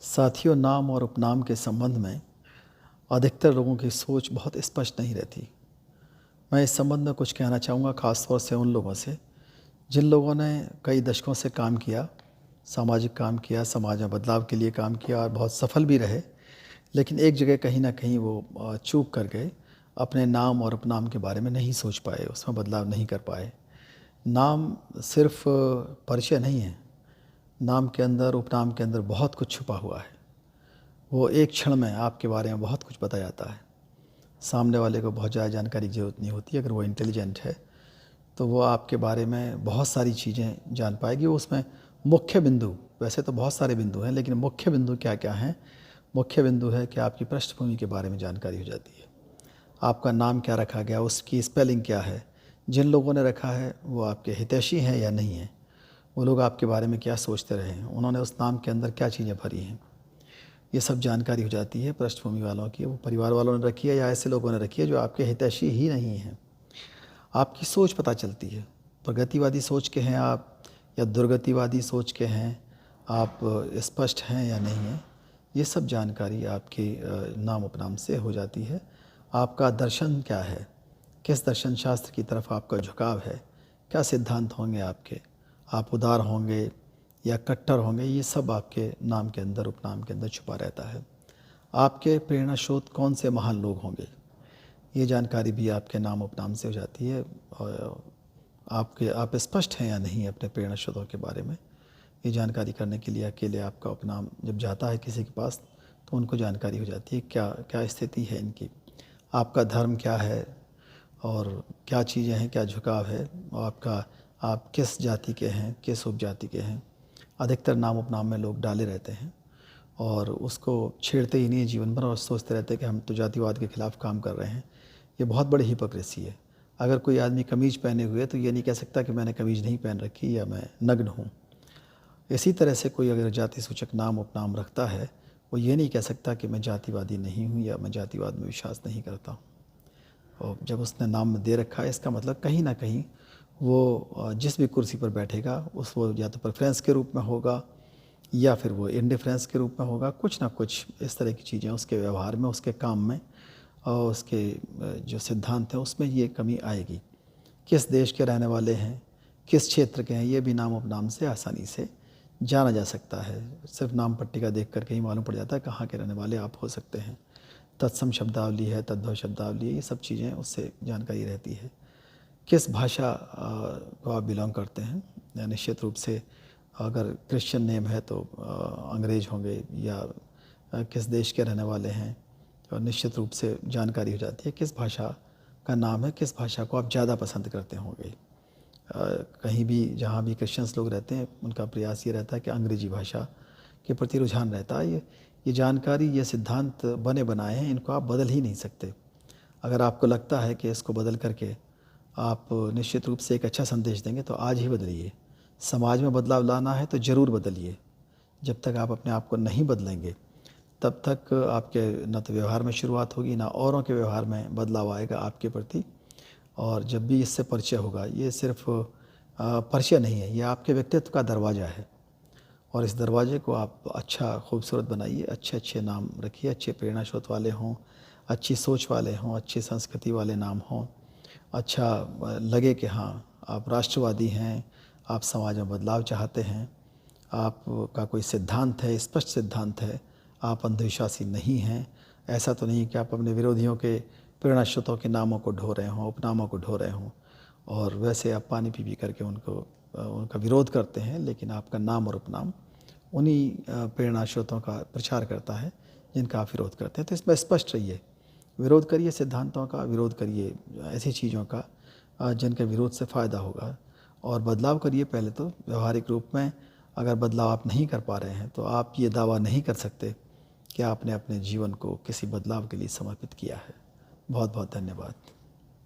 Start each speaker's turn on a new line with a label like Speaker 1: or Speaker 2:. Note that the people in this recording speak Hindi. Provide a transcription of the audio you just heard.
Speaker 1: साथियों, नाम और उपनाम के संबंध में अधिकतर लोगों की सोच बहुत स्पष्ट नहीं रहती। मैं इस संबंध में कुछ कहना चाहूँगा, ख़ास तौर से उन लोगों से जिन लोगों ने कई दशकों से काम किया, सामाजिक काम किया, समाज में बदलाव के लिए काम किया और बहुत सफल भी रहे। लेकिन एक जगह कहीं न कहीं वो चूक कर गए, अपने नाम और उपनाम के बारे में नहीं सोच पाए, उसमें बदलाव नहीं कर पाए। नाम सिर्फ़ परिचय नहीं है, नाम के अंदर, उपनाम के अंदर बहुत कुछ छुपा हुआ है। वो एक क्षण में आपके बारे में बहुत कुछ बता जाता है। सामने वाले को बहुत ज़्यादा जानकारी की ज़रूरत नहीं होती। अगर वो इंटेलिजेंट है तो वो आपके बारे में बहुत सारी चीज़ें जान पाएगी। उसमें मुख्य बिंदु, वैसे तो बहुत सारे बिंदु हैं, लेकिन मुख्य बिंदु क्या-क्या हैं? मुख्य बिंदु है कि आपकी पृष्ठभूमि के बारे में जानकारी हो जाती है। आपका नाम क्या रखा गया, उसकी स्पेलिंग क्या है? जिन लोगों ने रखा है वो आपके हितैषी हैं या नहीं हैं? वो लोग आपके बारे में क्या सोचते रहे हैं? उन्होंने उस नाम के अंदर क्या चीज़ें भरी हैं? ये सब जानकारी हो जाती है पृष्ठभूमि वालों की। वो परिवार वालों ने रखी है या ऐसे लोगों ने रखी है जो आपके हितैषी ही नहीं हैं। आपकी सोच पता चलती है, प्रगतिवादी सोच के हैं आप या दुर्गतिवादी सोच के हैं, आप स्पष्ट हैं या नहीं हैं, ये सब जानकारी आपके नाम उपनाम से हो जाती है। आपका दर्शन क्या है, किस दर्शन शास्त्र की तरफ आपका झुकाव है, क्या सिद्धांत होंगे आपके, आप उदार होंगे या कट्टर होंगे, ये सब आपके नाम के अंदर, उपनाम के अंदर छुपा रहता है। आपके प्रेरणा स्रोत कौन से महान लोग होंगे, ये जानकारी भी आपके नाम उपनाम से हो जाती है। और आप स्पष्ट हैं या नहीं अपने प्रेरणा स्रोतों के बारे में, ये जानकारी करने के लिए अकेले आपका उपनाम जब जाता है किसी के पास तो उनको जानकारी हो जाती है क्या क्या स्थिति है इनकी, आपका धर्म क्या है और क्या चीज़ें हैं, क्या झुकाव है, और आप किस जाति के हैं, किस उपजाति के हैं। अधिकतर नाम उपनाम में लोग डाले रहते हैं और उसको छेड़ते ही नहीं जीवन भर और सोचते रहते हैं कि हम तो जातिवाद के खिलाफ काम कर रहे हैं। ये बहुत बड़ी हिपोक्रेसी है। अगर कोई आदमी कमीज़ पहने हुए तो ये नहीं कह सकता कि मैंने कमीज़ नहीं पहन रखी या मैं नग्न हूँ। इसी तरह से कोई अगर जाति सूचक नाम उपनाम रखता है, वो ये नहीं कह सकता कि मैं जातिवादी नहीं हूँ या मैं जातिवाद में विश्वास नहीं करता हूँ। और जब उसने नाम दे रखा है, इसका मतलब कहीं ना कहीं वो जिस भी कुर्सी पर बैठेगा उस वो या तो प्रेफरेंस के रूप में होगा या फिर वो इंडिफरेंस के रूप में होगा। कुछ ना कुछ इस तरह की चीज़ें उसके व्यवहार में, उसके काम में और उसके जो सिद्धांत हैं उसमें ये कमी आएगी। किस देश के रहने वाले हैं, किस क्षेत्र के हैं, ये भी नाम उपनाम से आसानी से जाना जा सकता है। सिर्फ नाम पट्टिका देख कर के ही मालूम पड़ जाता है कहाँ के रहने वाले आप हो सकते हैं। तत्सम शब्दावली है, तद्भव शब्दावली है, ये सब चीज़ें उससे जानकारी रहती है। किस भाषा को आप बिलोंग करते हैं, या निश्चित रूप से अगर क्रिश्चियन नेम है तो अंग्रेज होंगे, या किस देश के रहने वाले हैं, और निश्चित रूप से जानकारी हो जाती है किस भाषा का नाम है, किस भाषा को आप ज़्यादा पसंद करते होंगे। कहीं भी जहाँ भी क्रिश्चियंस लोग रहते हैं उनका प्रयास ये रहता है कि अंग्रेजी भाषा के प्रति रुझान रहता है। ये जानकारी, ये सिद्धांत बने बनाए हैं, इनको आप बदल ही नहीं सकते। अगर आपको लगता है कि इसको बदल करके आप निश्चित रूप से एक अच्छा संदेश देंगे तो आज ही बदलिए। समाज में बदलाव लाना है तो ज़रूर बदलिए। जब तक आप अपने आप को नहीं बदलेंगे तब तक आपके न तो व्यवहार में शुरुआत होगी, ना औरों के व्यवहार में बदलाव आएगा आपके प्रति। और जब भी इससे परिचय होगा, ये सिर्फ परिचय नहीं है, ये आपके व्यक्तित्व का दरवाज़ा है। और इस दरवाजे को आप अच्छा खूबसूरत बनाइए, अच्छे अच्छे नाम रखिए, अच्छे प्रेरणा स्रोत वाले हों, अच्छी सोच वाले हों, अच्छी संस्कृति वाले नाम हों। अच्छा लगे कि हाँ आप राष्ट्रवादी हैं, आप समाज में बदलाव चाहते हैं, आपका कोई सिद्धांत है, स्पष्ट सिद्धांत है, आप अंधविश्वासी नहीं हैं। ऐसा तो नहीं कि आप अपने विरोधियों के प्रेरणा स्रोतों के नामों को ढो रहे हों, उपनामों को ढो रहे हों, और वैसे आप पानी पी करके उनका विरोध करते हैं, लेकिन आपका नाम और उपनाम उन्हीं प्रेरणा स्रोतों का प्रचार करता है जिनका आप विरोध करते हैं। तो इसमें स्पष्ट रहिए, विरोध करिए सिद्धांतों का, विरोध करिए ऐसी चीज़ों का जिनके विरोध से फ़ायदा होगा, और बदलाव करिए। पहले तो व्यवहारिक रूप में अगर बदलाव आप नहीं कर पा रहे हैं तो आप ये दावा नहीं कर सकते कि आपने अपने जीवन को किसी बदलाव के लिए समर्पित किया है। बहुत बहुत धन्यवाद।